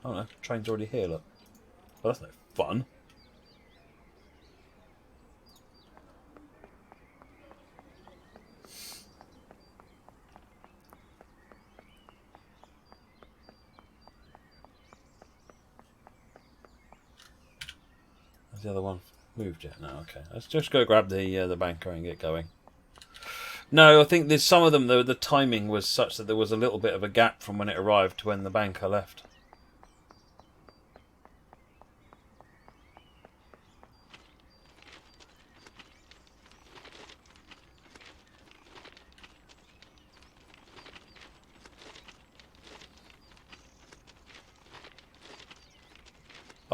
Oh no, train's already here, look. Well, that's no fun. Has the other one moved yet? No, okay. Let's just go grab the banker and get going. No, I think there's some of them, the timing was such that there was a little bit of a gap from when it arrived to when the banker left.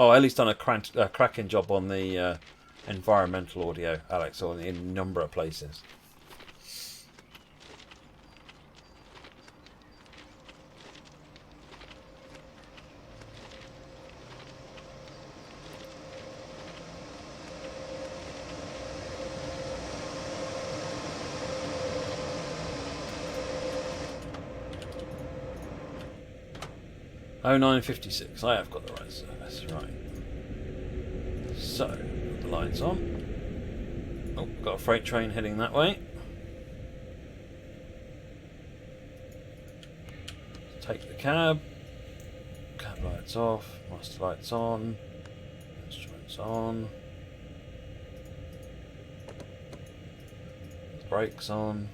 Oh, Ellie's done a cracking job on the environmental audio, Alex, in a number of places. Oh, 9:56. I have got the right service, right. So, put the lights on. Oh, got a freight train heading that way. Take the cab. Cab lights off. Master lights on. Instruments on. Brakes on.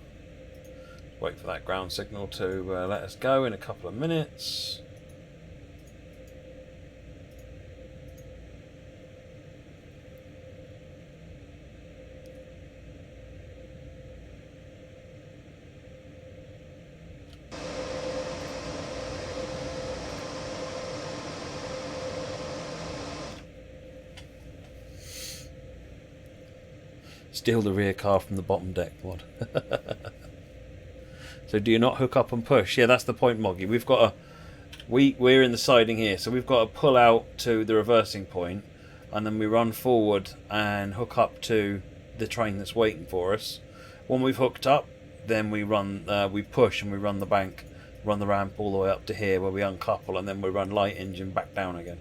Wait for that ground signal to let us go in a couple of minutes. Steal the rear car from the bottom deck mod. So do you not hook up and push? Yeah, that's the point, Moggy. We've got a we're in the siding here, so we've got to pull out to the reversing point, and then we run forward and hook up to the train that's waiting for us. When we've hooked up, then we run, we push and we run the bank, run the ramp all the way up to here where we uncouple, and then we run light engine back down again.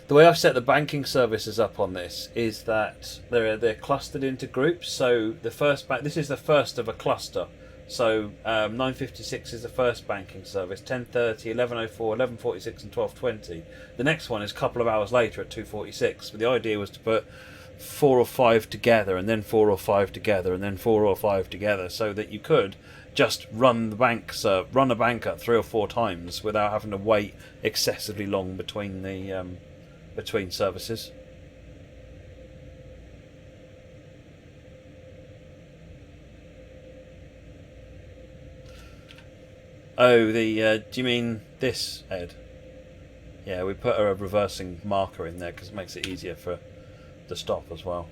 The way I've set the banking services up on this is that they're clustered into groups. So the first this is the first of a cluster. So 9:56 is the first banking service. 10:30, 11:04, 11:46, and 12:20. The next one is a couple of hours later at 2:46. But the idea was to put 4 or 5 together, and then 4 or 5 together, and then 4 or 5 together, so that you could just run the run a banker 3 or 4 times without having to wait excessively long between the between services. Oh, do you mean this, Ed? Yeah, we put a reversing marker in there because it makes it easier for the stop as well.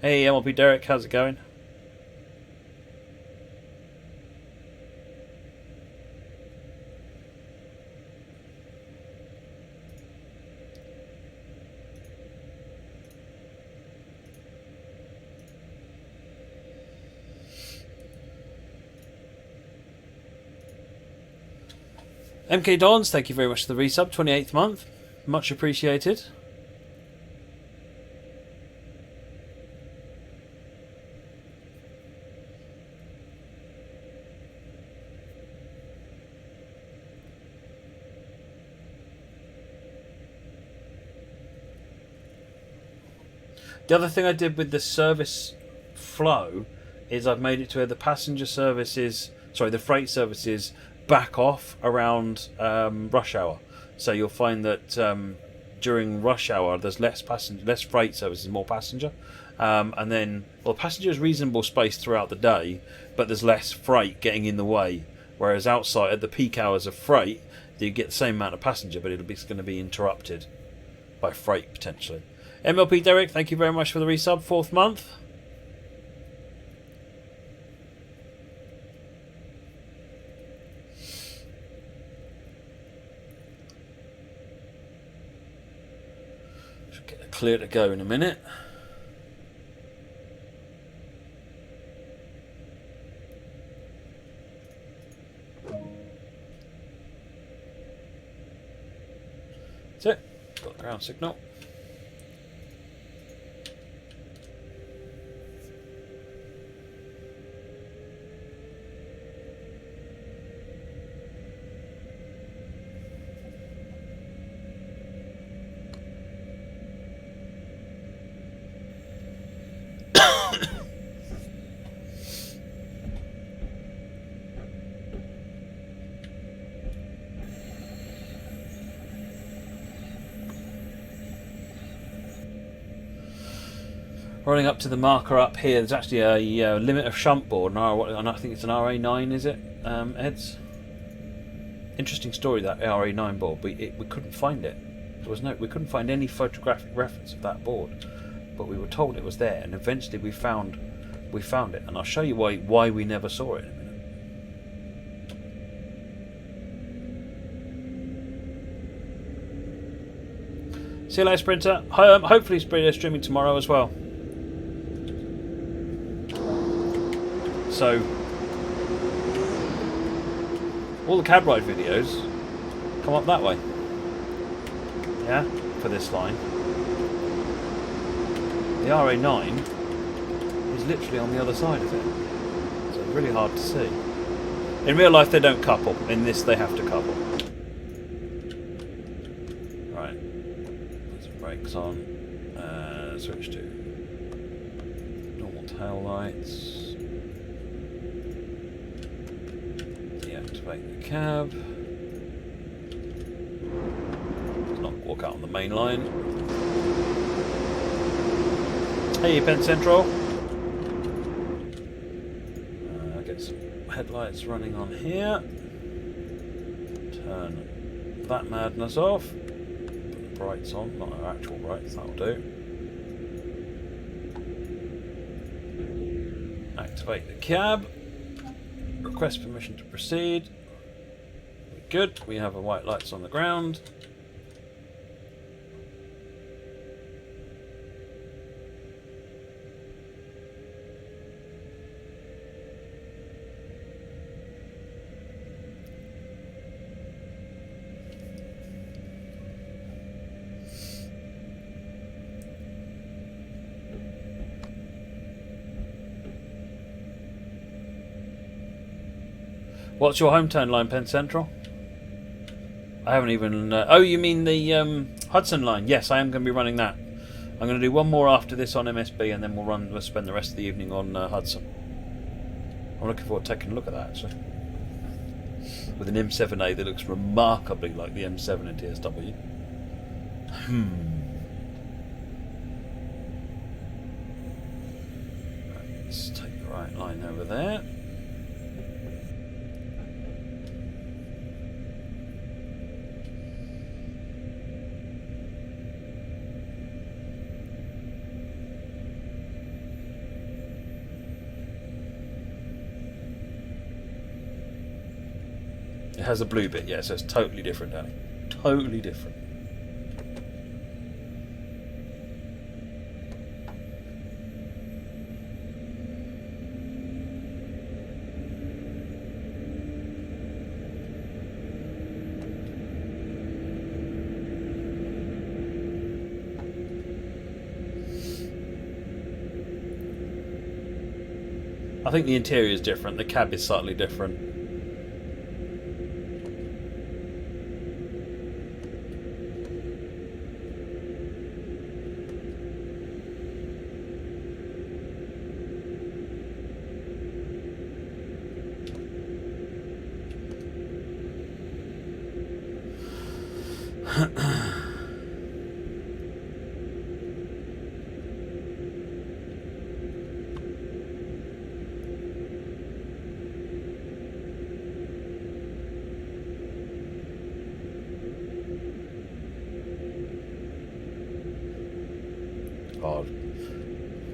Hey, MLP Derek, how's it going? MK Dons, thank you very much for the resub, 28th month. Much appreciated. The other thing I did with the service flow is I've made it to where the passenger services, sorry, the freight services back off around rush hour. So you'll find that during rush hour there's less freight services, more passenger, and then passenger is reasonable space throughout the day, but there's less freight getting in the way. Whereas outside at the peak hours of freight, you get the same amount of passenger, but it's going to be interrupted by freight potentially. MLP Derek, thank you very much for the resub, 4th month. Should get clear to go in a minute. got the ground signal. Running up to the marker up here, there's actually a limit of shunt board, and I think it's an RA9, is it, Eds? Interesting story, that RA9 board. We couldn't find it. We couldn't find any photographic reference of that board, but we were told it was there, and eventually we found it, and I'll show you why we never saw it in a minute. See you later, Sprinter. Hopefully, Sprinter streaming tomorrow as well. So, all the cab ride videos come up that way. Yeah, for this line. The RA9 is literally on the other side of it. So it's really hard to see. In real life they don't couple. In this they have to couple. Right. Put some brakes on. Switch to normal tail lights. Deactivate the cab. Let's not walk out on the main line. Hey, Penn Central. Get some headlights running on here. Turn that madness off. Put the brights on, not our actual brights, that'll do. Activate the cab. Request permission to proceed. Good, we have our white lights on the ground. What's your home turn line, Penn Central? I haven't even... oh, you mean the Hudson line? Yes, I am going to be running that. I'm going to do one more after this on MSB, and then we'll spend the rest of the evening on Hudson. I'm looking forward to taking a look at that, actually. With an M7A that looks remarkably like the M7 in TSW. Right, let's take the right line over there. It has a blue bit, yeah, so it's totally different, Danny. Totally different. I think the interior is different, the cab is slightly different.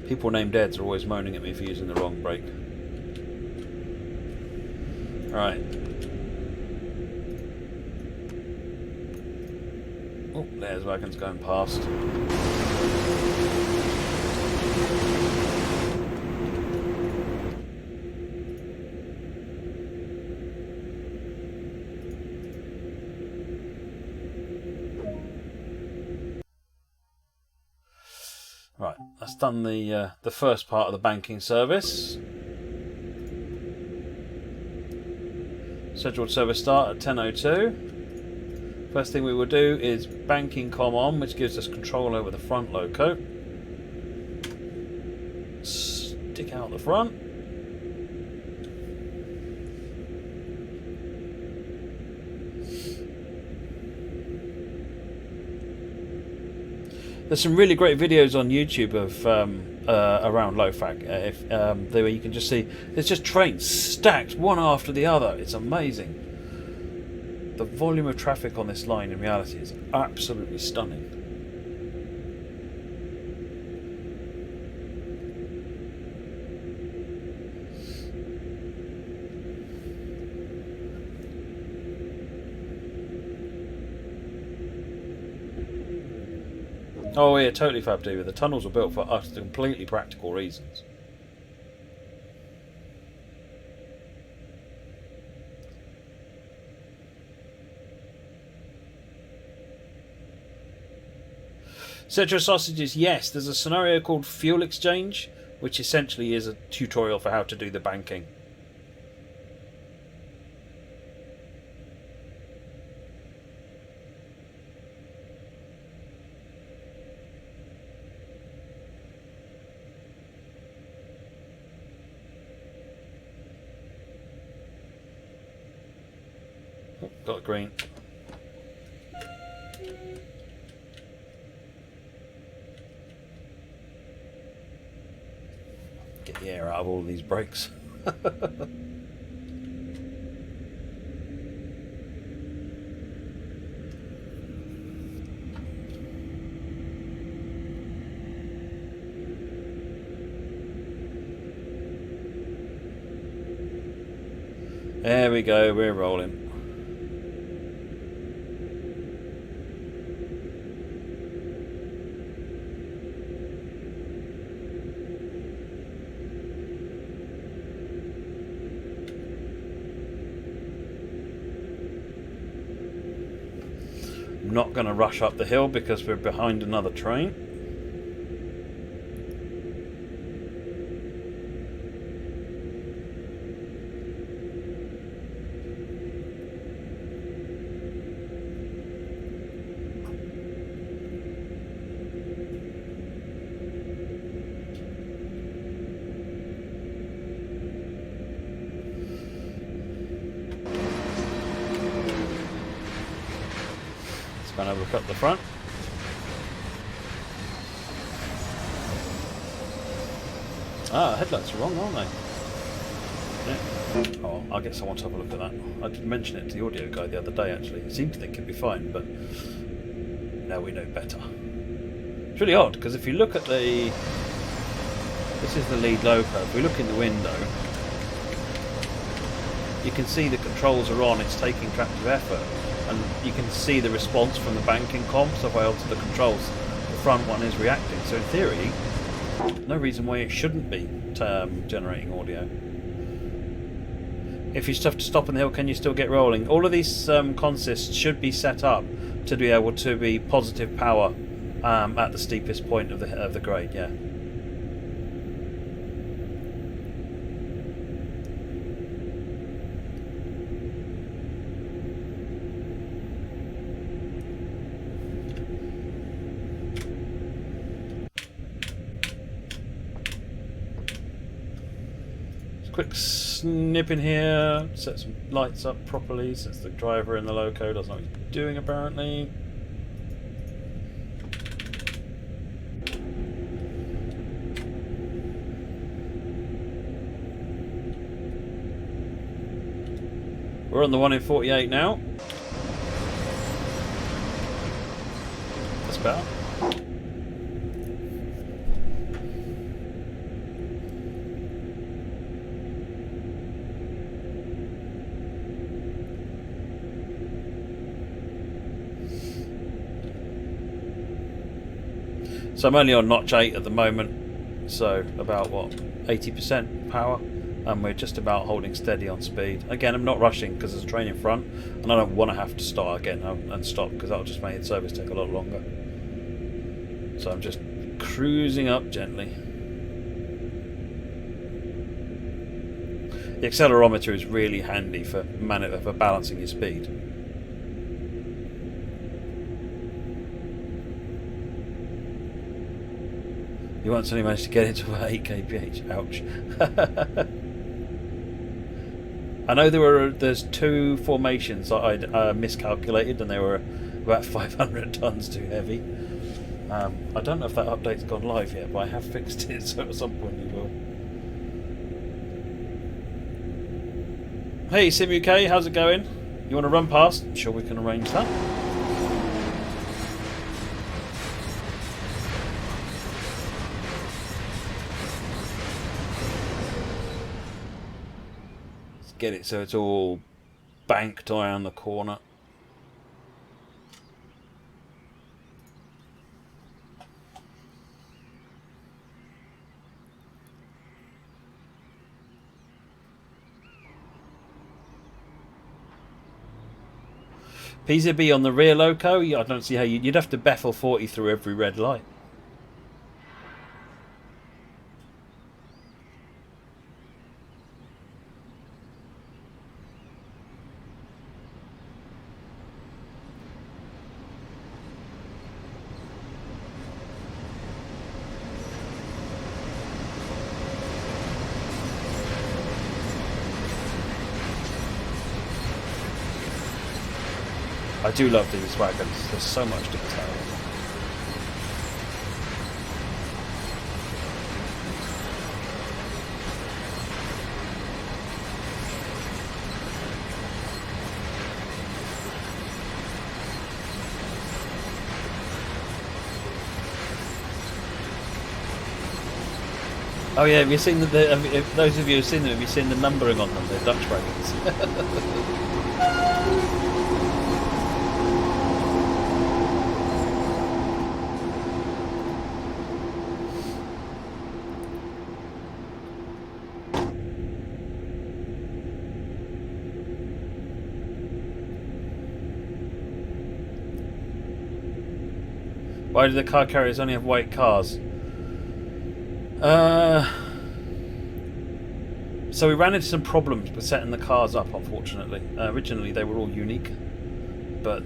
People named Eds are always moaning at me for using the wrong brake. Right. Oh, there's wagons going past. Right, that's done the first part of the banking service. Scheduled service start at 10:02. First thing we will do is banking comm on, which gives us control over the front loco. Stick out the front. There's some really great videos on YouTube of around Lofac, where you can just see there's just trains stacked one after the other. It's amazing. The volume of traffic on this line in reality is absolutely stunning. Oh yeah, totally Fab Diva. The tunnels were built for us completely practical reasons. Cetro sausages, yes, there's a scenario called Fuel Exchange, which essentially is a tutorial for how to do the banking. Oh, got a green. Get the air out of all of these brakes. There we go, we're rolling. I'm not going to rush up the hill because we're behind another train. Going to look up the front. Ah, headlights are wrong, aren't they? Yeah. Oh, I guess I want to have a look at that. I did mention it to the audio guy the other day, actually. He seemed to think it'd be fine, but now we know better. It's really odd, because if you look at the... This is the lead loco. If we look in the window, you can see the controls are on. It's taking tractive effort. And you can see the response from the banking comp, so if I alter the controls, the front one is reacting. So in theory, no reason why it shouldn't be generating audio. If you have to stop on the hill, can you still get rolling? All of these consists should be set up to be able to be positive power at the steepest point of the grade, yeah. Quick snip in here, set some lights up properly since the driver in the loco doesn't know what he's doing apparently. We're on the 1 in 48 now. That's better. So I'm only on notch 8 at the moment, so about what, 80% power, and we're just about holding steady on speed. Again, I'm not rushing because there's a train in front, and I don't want to have to start again and stop because that'll just make the service take a lot longer. So I'm just Cruising up gently. The accelerometer is really handy for balancing your speed. You once only managed to get it to 8 kph. Ouch. I know there's 2 formations that I'd miscalculated, and they were about 500 tons too heavy. I don't know if that update's gone live yet, but I have fixed it, so at some point you will. Hey SimUK, how's it going? You want to run past? I'm sure we can arrange that. Let's get it so it's all banked around the corner. PZB on the rear loco? I don't see how you'd have to Bethel 40 through every red light. I do love these wagons, there's so much detail. Oh yeah, have you seen if those of you who've seen them, have you seen the numbering on them? They're Dutch wagons. Why do the car carriers only have white cars? So we ran into some problems with setting the cars up, unfortunately. Originally they were all unique, but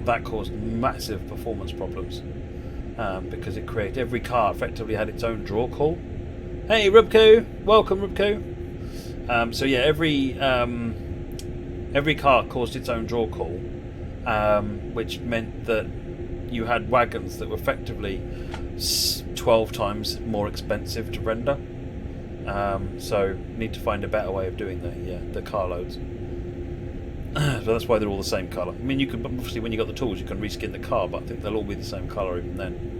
that caused massive performance problems because it created every car effectively had its own draw call. Hey Rubko, welcome Rubko. So yeah, every car caused its own draw call, which meant that you had wagons that were effectively 12 times more expensive to render. So need to find a better way of doing the car loads. So that's why they're all the same colour. I mean, you can obviously, when you got the tools, you can reskin the car, but I think they'll all be the same colour even then.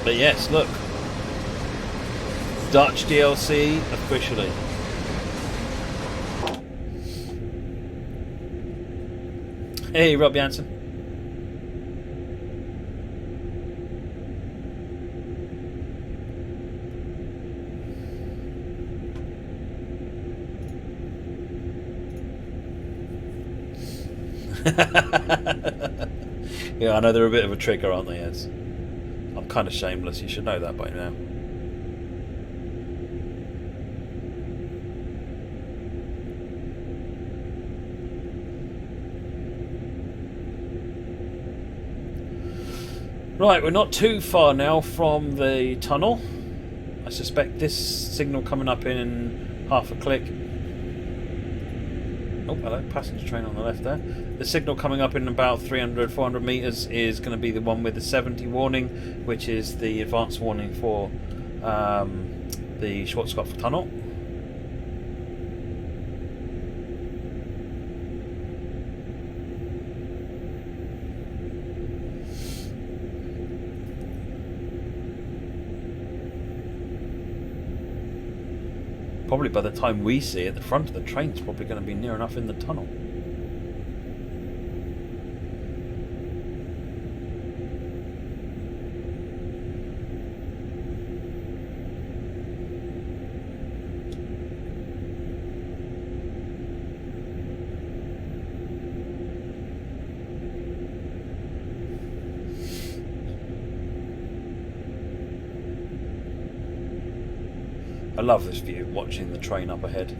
But yes, look. Dutch DLC officially. Hey, Rob Jansen. Yeah, I know they're a bit of a trigger, aren't they, Eds? I'm kind of shameless, you should know that by now. Right, we're not too far now from the tunnel. I suspect this signal coming up in half a click. Oh, hello, passenger train on the left there. The signal coming up in about 300, 400 metres is going to be the one with the 70 warning, which is the advanced warning for the Schwarzkopf tunnel. Probably by the time we see it, the front of the train's probably going to be near enough in the tunnel. I love this view, watching the train up ahead.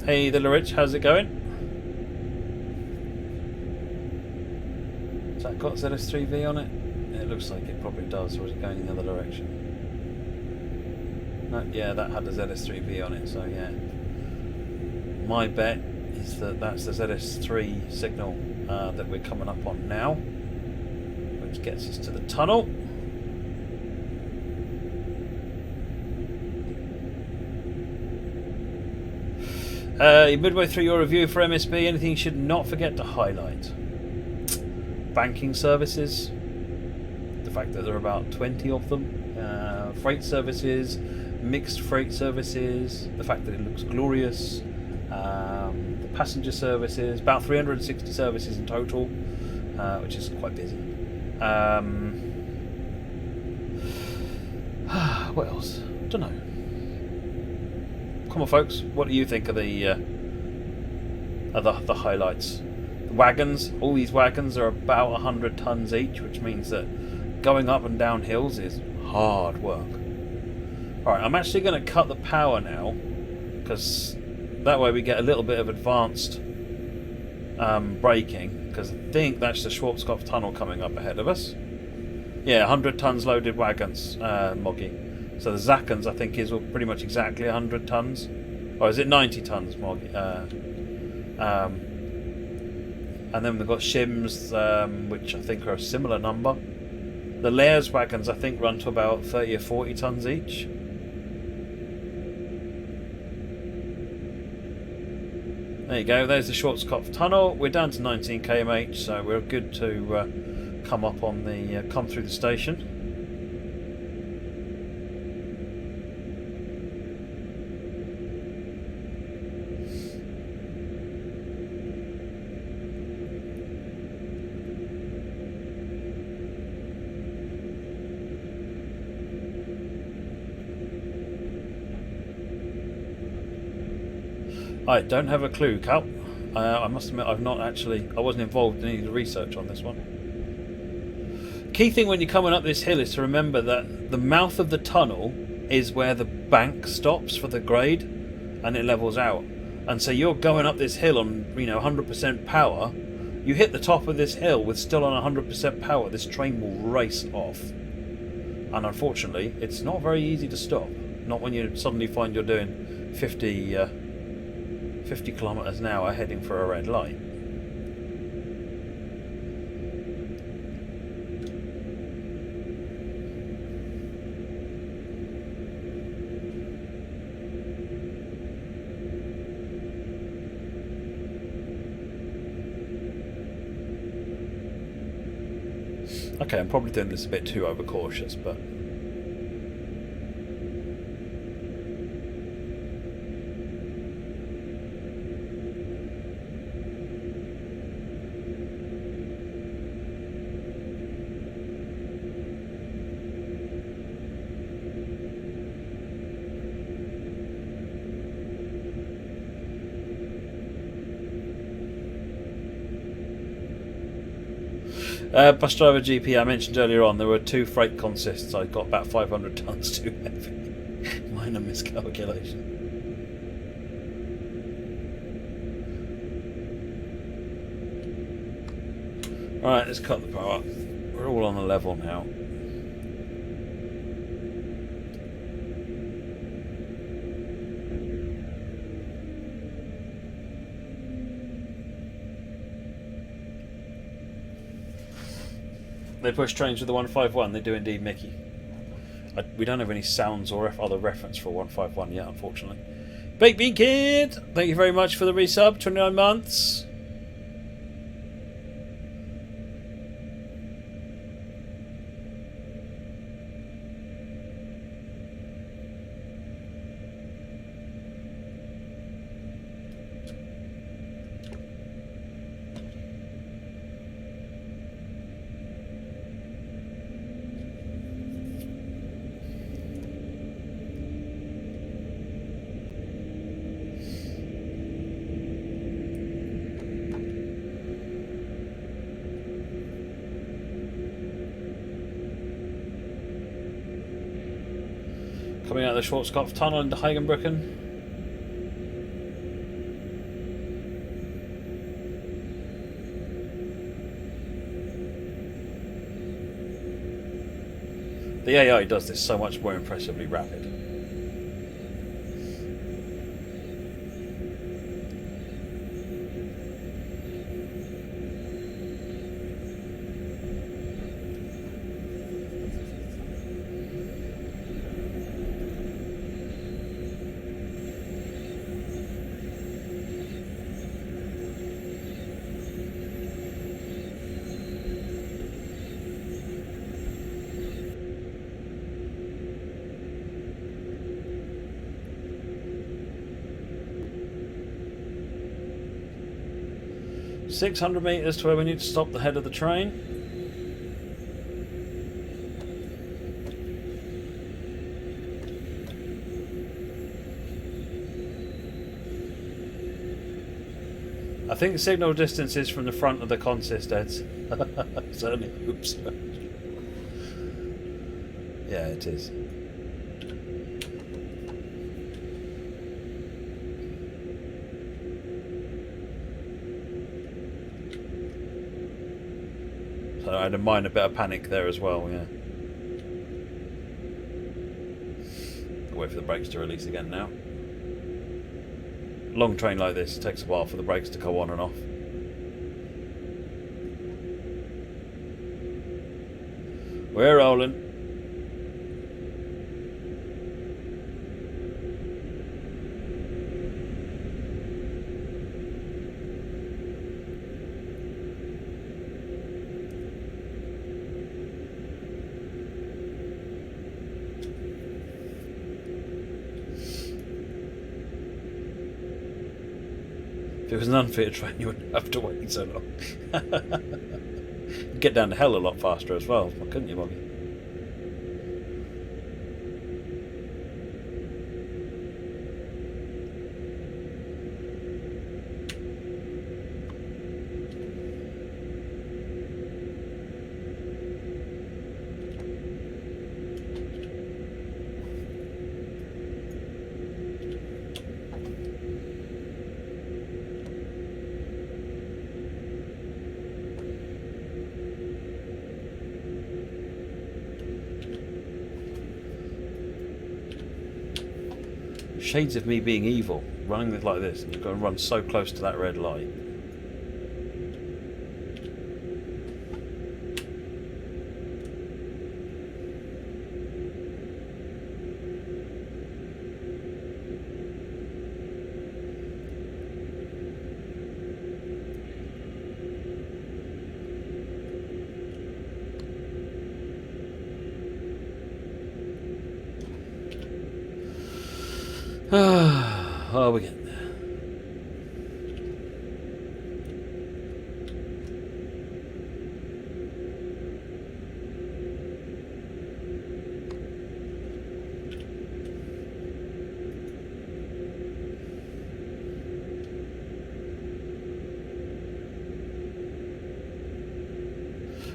Hey there, Rich, how's it going? Has that got ZS3V on it? It looks like it probably does, or is it going in the other direction? No, yeah, that had the ZS3V on it, so yeah. My bet is that that's the ZS3 signal that we're coming up on now, which gets us to the tunnel. Midway through your review for MSB, anything you should not forget to highlight? Banking services, the fact that there are about 20 of them, freight services, mixed freight services, the fact that it looks glorious, the passenger services, about 360 services in total, which is quite busy. What else? Don't know. Come on, folks. What do you think of the highlights? The wagons. All these wagons are about 100 tons each, which means that going up and down hills is hard work. All right, I'm actually going to cut the power now, because that way we get a little bit of advanced braking. Because I think that's the Schwarzkopf tunnel coming up ahead of us. Yeah, 100 tons loaded wagons, Moggy. So the Zackens, I think, is pretty much exactly 100 tons. Or is it 90 tons, Moggy? And then we've got Shims, which I think are a similar number. The Lairs wagons, I think, run to about 30 or 40 tons each. There you go, there's the Schwarzkopf tunnel. We're down to 19 kmh, so we're good to come up on the come through the station. I don't have a clue, Cal. I must admit I wasn't involved in any of the research on this one. Key thing when you're coming up this hill is to remember that the mouth of the tunnel is where the bank stops for the grade and it levels out. And so you're going up this hill on 100% power. You hit the top of this hill with still on 100% power, this train will race off. And unfortunately, it's not very easy to stop. Not when you suddenly find you're doing 50 kilometers an hour heading for a red light. Okay, I'm probably doing this a bit too overcautious, but bus driver GP, I mentioned earlier on, there were 2 freight consists. I got about 500 tons too heavy. Minor miscalculation. Alright, let's cut the power. We're all on a level now. They push trains with the 151, they do indeed, Mickey. We don't have any sounds or other reference for 151 yet, unfortunately. Baked Bean Kid, thank you very much for the resub, 29 months. Coming out of the Schwarzkopf tunnel into Hagenbrücken. The AI does this so much more impressively rapid. .600 metres to where we need to stop the head of the train. I think the signal distance is from the front of the consist heads. Certainly hope so. Yeah, it is. So I had a minor bit of panic there as well, yeah. I'll wait for the brakes to release again now. Long train like this, it takes a while for the brakes to go on and off. We're rolling. If it was an unfitted train, you wouldn't have to wait so long. You'd get down to hell a lot faster as well, couldn't you, Bobby? Shades of me being evil, running it like this. You've got to run so close to that red light. Oh, we're getting there.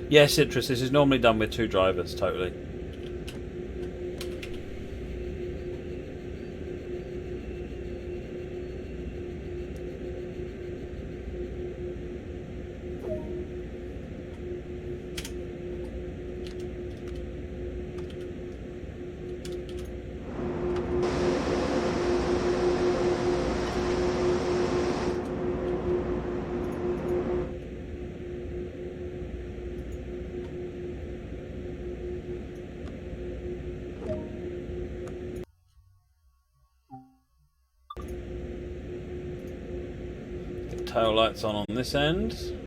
Yeah, Citrus, this is normally done with 2 drivers, totally. Tail lights on this end.